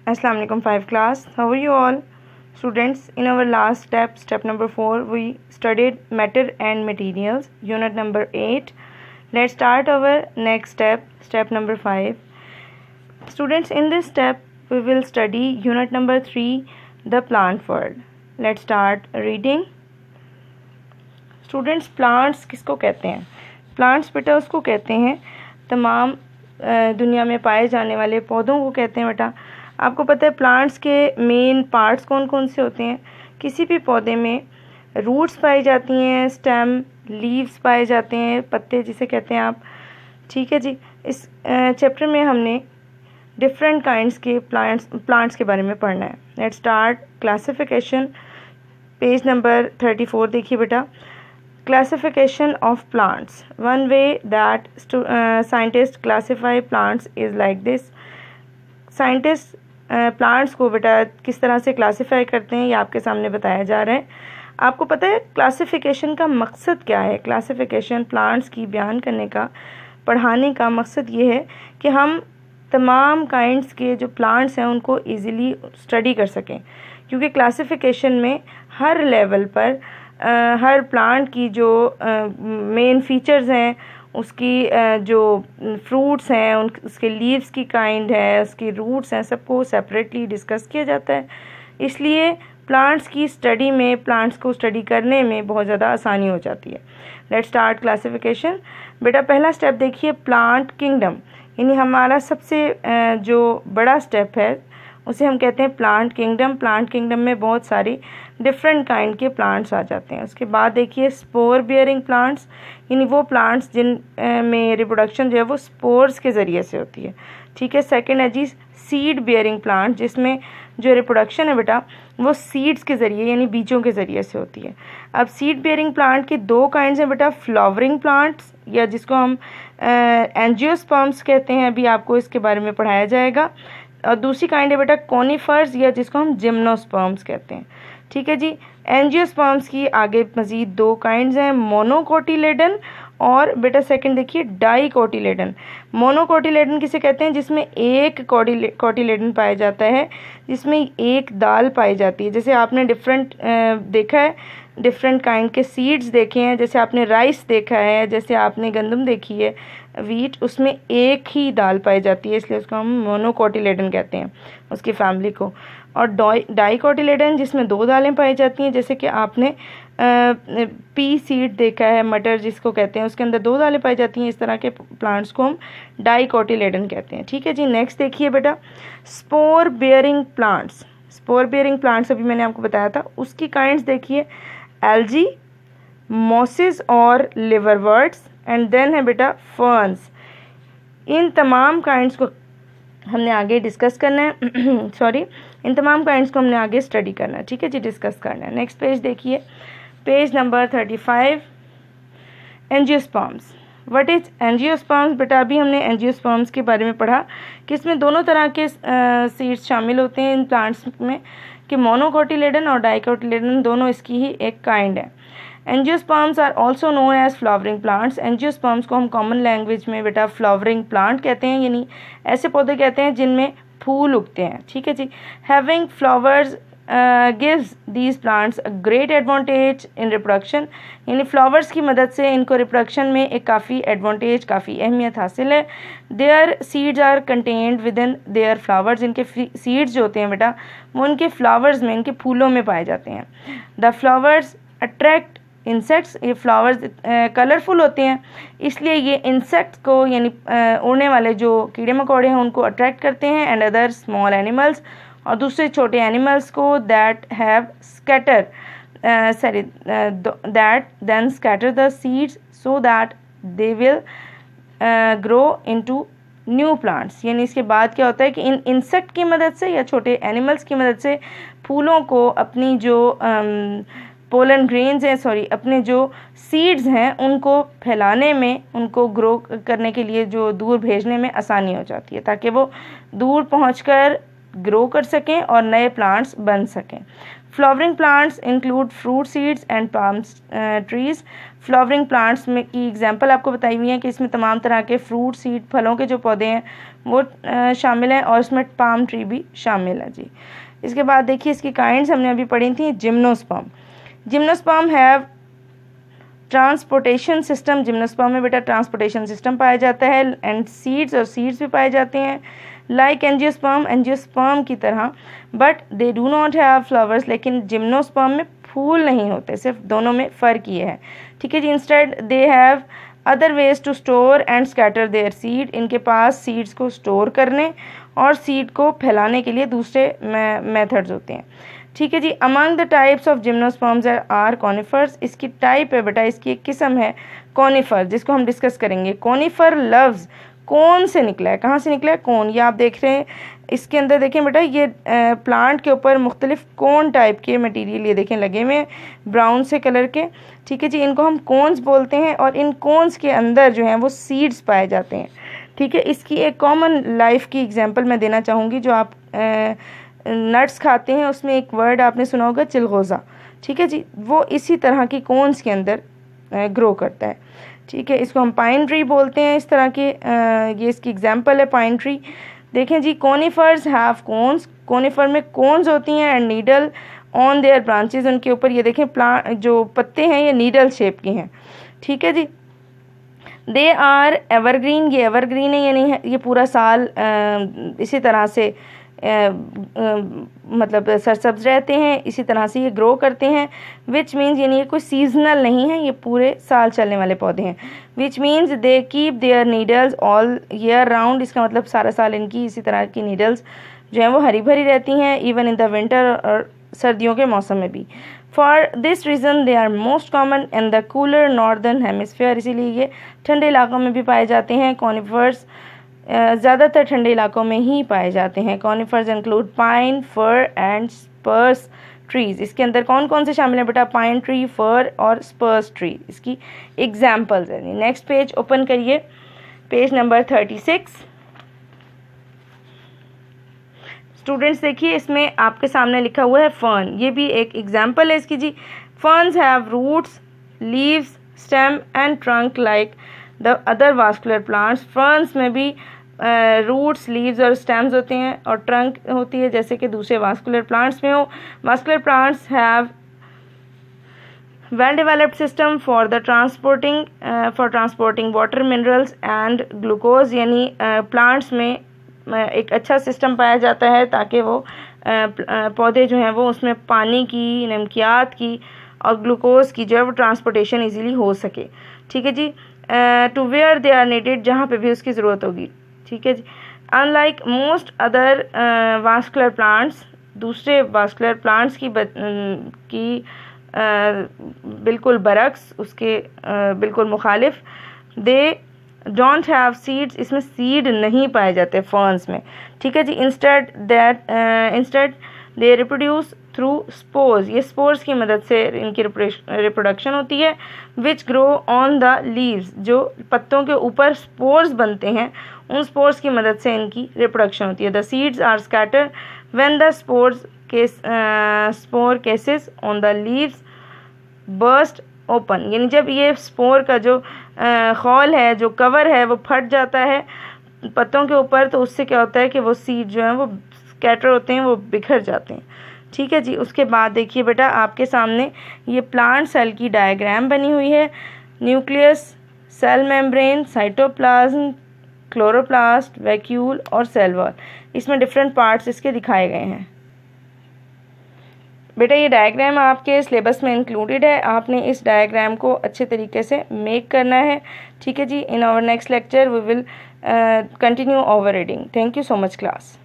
Assalamu alaikum 5 class. How are you all? Students, in our last step number 4, we studied matter and materials, unit number 8. Let's start our next step number 5. Students, in this step, we will study unit number 3, the plant world. Let's start reading. Students, plants किसको कहते हैं? Plants बेटा उसको कहते हैं तमाम दुनिया में पाए जाने वाले पौधों को कहते हैं बेटा। आपको पता है प्लांट्स के मेन पार्ट्स कौन कौन से होते हैं? किसी भी पौधे में रूट्स पाई जाती हैं, स्टेम, लीव्स पाए जाते हैं, पत्ते जिसे कहते हैं आप। ठीक है जी। इस चैप्टर में हमने डिफरेंट काइंड्स के प्लांट्स के बारे में पढ़ना है। Let's start classification. Page number 34 देखिए बेटा। Classification of plants. One way that scientists classify plants is like this. Scientists plants को बेटा किस तरह से क्लासीफाई करते हैं ये आपके सामने बताया जा रहा है। आपको पता है क्लासिफिकेशन का मकसद क्या है? क्लासिफिकेशन प्लांट्स की बयान करने का, पढ़ाने का मकसद ये है कि हम तमाम काइंड्स के जो प्लांट्स हैं उनको इजीली स्टडी कर सकें, क्योंकि क्लासिफिकेशन में हर लेवल पर हर प्लांट की जो मेन फीचर्स हैं, उसकी जो फ्रूट्स हैं, उसके लीव्स की काइंड है, उसकी रूट्स हैं, सबको सेपरेटली डिस्कस किया जाता है। इसलिए प्लांट्स की स्टडी में, प्लांट्स को स्टडी करने में बहुत ज़्यादा आसानी हो जाती है। Let's start classification. बेटा पहला स्टेप देखिए, प्लांट किंगडम, यानी हमारा सबसे जो बड़ा स्टेप है उसे हम कहते हैं प्लांट किंगडम। प्लांट किंगडम में बहुत सारी डिफरेंट काइंड के प्लांट्स आ जाते हैं। उसके बाद देखिए स्पोर बियरिंग प्लांट्स, यानी वो प्लांट्स जिन में रिप्रोडक्शन जो है वो स्पोर्स के ज़रिए से होती है। ठीक है। सेकंड है जी सीड बियरिंग प्लांट, जिसमें जो रिप्रोडक्शन है बेटा वो सीड्स के ज़रिए यानी बीजों के ज़रिए से होती है। अब सीड बियरिंग प्लांट की दो काइंड्स हैं बेटा, फ्लावरिंग प्लांट्स या जिसको हम एंजियोस्पर्म्स कहते हैं, अभी आपको इसके बारे में पढ़ाया जाएगा। और दूसरी काइंड है बेटा कॉनिफर्स या जिसको हम जिम्नोस्पर्म्स कहते हैं। ठीक है जी। एंजियोस्पर्म्स की आगे मज़ीद दो काइंड्स हैं, मोनोकोटिलेडन और बेटा सेकंड देखिए डाइकोटिलेडन। मोनोकोटिलेडन किसे कहते हैं? जिसमें एक कोटिलेडन पाया जाता है, जिसमें एक दाल पाई जाती है। जैसे आपने डिफरेंट देखा है, डिफरेंट काइंड के सीड्स देखे हैं, जैसे आपने राइस देखा है, जैसे आपने गंदम देखी है, वीट, उसमें एक ही दाल पाई जाती है, इसलिए उसको हम मोनोकोटिलेडन कहते हैं उसकी फैमिली को। और डाइकोटिलेडन जिसमें दो दालें पाई जाती हैं, जैसे कि आपने पी सीड देखा है, मटर जिसको कहते हैं, उसके अंदर दो दालें पाई जाती हैं। इस तरह के प्लांट्स को हम डाइकोटिलेडन कहते हैं। ठीक है जी। नेक्स्ट देखिए बेटा spore bearing plants. Spore bearing plants अभी मैंने आपको बताया था, उसकी काइंड्स देखिए एल्जी, मॉसेस और लिवरवर्ट्स, एंड देन है बेटा फर्न्स। इन तमाम काइंड्स को हमने आगे डिस्कस करना है सॉरी, इन तमाम काइंड्स को हमने आगे स्टडी करना है। ठीक है जी, डिस्कस करना है। नेक्स्ट पेज देखिए, page number 35, angiosperms. What is angiosperms? बेटा अभी हमने एंजियोस्पर्म्स के बारे में पढ़ा कि इसमें दोनों तरह के सीड्स शामिल होते हैं इन प्लांट्स में, कि मोनोकोटिलेडन और डाइकोटिलेडन दोनों इसकी ही एक काइंड है। Angiosperms are also known as flowering plants. Angiosperms को हम कॉमन लैंग्वेज में बेटा फ्लावरिंग प्लांट कहते हैं, यानी ऐसे पौधे कहते हैं जिनमें फूल उगते हैं। ठीक है जी। Having flowers gives these plants a great advantage in reproduction, यानी फ्लावर्स की मदद से इनको रिप्रोडक्शन में एक काफ़ी एडवांटेज, काफ़ी अहमियत हासिल है। Their seeds are contained with in their flowers. इनके सीड्स जो होते हैं बेटा वो इनके फ्लावर्स में, इनके फूलों में पाए जाते हैं। The flowers attract insects. ये फ्लावर्स कलरफुल होते हैं, इसलिए ये इंसेक्ट्स को यानी उड़ने वाले जो कीड़े मकोड़े हैं उनको अट्रैक्ट करते हैं, एंड अदर स्मॉल एनिमल्स, और दूसरे छोटे एनिमल्स को that have scatter that then scatter the seeds so that they will grow into new plants. यानी इसके बाद क्या होता है कि इन इंसेक्ट की मदद से या छोटे एनिमल्स की मदद से फूलों को अपनी जो पोलन ग्रेन्स हैं, अपने जो सीड्स हैं उनको फैलाने में, उनको ग्रो करने के लिए जो दूर भेजने में आसानी हो जाती है, ताकि वो दूर पहुंचकर ग्रो कर सकें और नए प्लांट्स बन सकें। Flowering plants include fruit seeds and palm trees. Flowering plants में की एग्जांपल आपको बताई हुई है कि इसमें तमाम तरह के फ्रूट सीड फलों के जो पौधे हैं वो शामिल हैं और इसमें पाम ट्री भी शामिल है जी। इसके बाद देखिए इसकी काइंड्स हमने अभी पढ़ी थी। Gymnosperm, gymnosperm have transportation system. Gymnosperm में बेटा ट्रांसपोर्टेशन सिस्टम पाया जाता है एंड सीड्स और सीड्स भी पाए जाते हैं लाइक एंजियोस्पर्म, एंजियोस्पर्म की तरह, but they do not have flowers. लेकिन जिम्नोस्पर्म में फूल नहीं होते, सिर्फ दोनों में फ़र्क ये है, ठीक है जी। Instead they have other ways to store and scatter their seed. इनके पास सीड्स को स्टोर करने और सीड को फैलाने के लिए दूसरे मेथड्स होते हैं, ठीक है जी। Among the types of gymnosperms are conifers. इसकी टाइप है बेटा, इसकी एक किस्म है कॉनिफर, जिसको हम डिस्कस करेंगे। कॉनिफर लव्स, कौन से निकला है, कहाँ से निकला है, कौन। ये आप देख रहे हैं इसके अंदर, देखें बेटा ये प्लांट के ऊपर मुख्तलिफ कौन टाइप के मटेरियल ये देखें लगे हुए हैं ब्राउन से कलर के, ठीक है जी। इनको हम कोन्स बोलते हैं और इन कोन्स के अंदर जो हैं वो सीड्स पाए जाते हैं, ठीक है। इसकी एक कॉमन लाइफ की एग्जांपल मैं देना चाहूँगी। जो आप नट्स खाते हैं उसमें एक वर्ड आपने सुना होगा चिलगोज़ा, ठीक है जी। वो इसी तरह की कोन्स के अंदर ग्रो करता है, ठीक है। इसको हम पाइन ट्री बोलते हैं इस तरह के। ये इसकी एग्जांपल है पाइन ट्री। देखें जी, कोनिफर्स हैव कोन्स। कोनिफर में कोन्स होती हैं and needle on their branches. उनके ऊपर ये देखें प्लांट जो पत्ते हैं ये नीडल शेप के हैं, ठीक है जी। दे आर एवरग्रीन, ये एवरग्रीन है यानी ये पूरा साल इसी तरह से मतलब सरसब्ज रहते हैं, इसी तरह से ये ग्रो करते हैं। विच मीन्स यानी ये कोई सीजनल नहीं है, ये पूरे साल चलने वाले पौधे हैं। Which means they keep their needles all year round. इसका मतलब सारा साल इनकी इसी तरह की नीडल्स जो हैं वो हरी भरी रहती हैं, इवन इन द विंटर, और सर्दियों के मौसम में भी। For this reason they are most common in the cooler northern hemisphere. इसीलिए ये ठंडे इलाकों में भी पाए जाते हैं। कॉनिफर्स ज़्यादातर ठंडे इलाकों में ही पाए जाते हैं। Conifers include pine, fir and spruce trees. इसके अंदर कौन कौन से शामिल हैं बेटा, पाइन ट्री, फर और स्पर्स ट्री इसकी एग्जाम्पल्स हैं। नेक्स्ट पेज ओपन करिए, पेज नंबर 36। स्टूडेंट्स देखिए इसमें आपके सामने लिखा हुआ है फर्न, ये भी एक एग्जाम्पल है इसकी जी। Ferns have roots, leaves, stem and trunk like the other vascular plants. Ferns में भी रूट्स, लीव्स और स्टेम्स होते हैं और ट्रंक होती है जैसे कि दूसरे वास्कुलर प्लांट्स में हो। Vascular plants have well developed system for transporting water, minerals and glucose. यानी प्लांट्स में एक अच्छा सिस्टम पाया जाता है ताकि वो पौधे जो हैं वो उसमें पानी की, नमकियात की और ग्लूकोज की जो है वो ट्रांसपोर्टेशन इजीली हो सके, ठीक है जी। To where they are needed, जहाँ पे भी उसकी ज़रूरत होगी, ठीक है जी। Unlike most other vascular plants, दूसरे वास्कुलर प्लांट्स की बिल्कुल बरक्स, उसके बिल्कुल मुखालिफ, दे डोंट हैव सीड्स। इसमें सीड नहीं पाए जाते फर्न्स में, ठीक है जी। Instead they reproduce through spores. ये स्पोर्स की मदद से इनकी रिप्रोडक्शन होती है। Which grow on the leaves, जो पत्तों के ऊपर स्पोर्स बनते हैं उन स्पोर्स की मदद से इनकी रिप्रोडक्शन होती है। The seeds are scattered when the spore cases on the leaves burst open. यानी जब ये स्पोर का जो खौल है, जो कवर है, वो फट जाता है पत्तों के ऊपर, तो उससे क्या होता है कि वो सीड जो है वो स्कैटर होते हैं, वो बिखर जाते हैं, ठीक है जी। उसके बाद देखिए बेटा आपके सामने ये प्लांट सेल की डायग्राम बनी हुई है। Nucleus, cell membrane, cytoplasm, chloroplast, vacuole और सेल वॉल। इसमें डिफरेंट पार्ट्स इसके दिखाए गए हैं। बेटा ये डायग्राम आपके सिलेबस में इंक्लूडेड है, आपने इस डायग्राम को अच्छे तरीके से मेक करना है, ठीक है जी। In our next lecture we will continue our reading. Thank you so much class.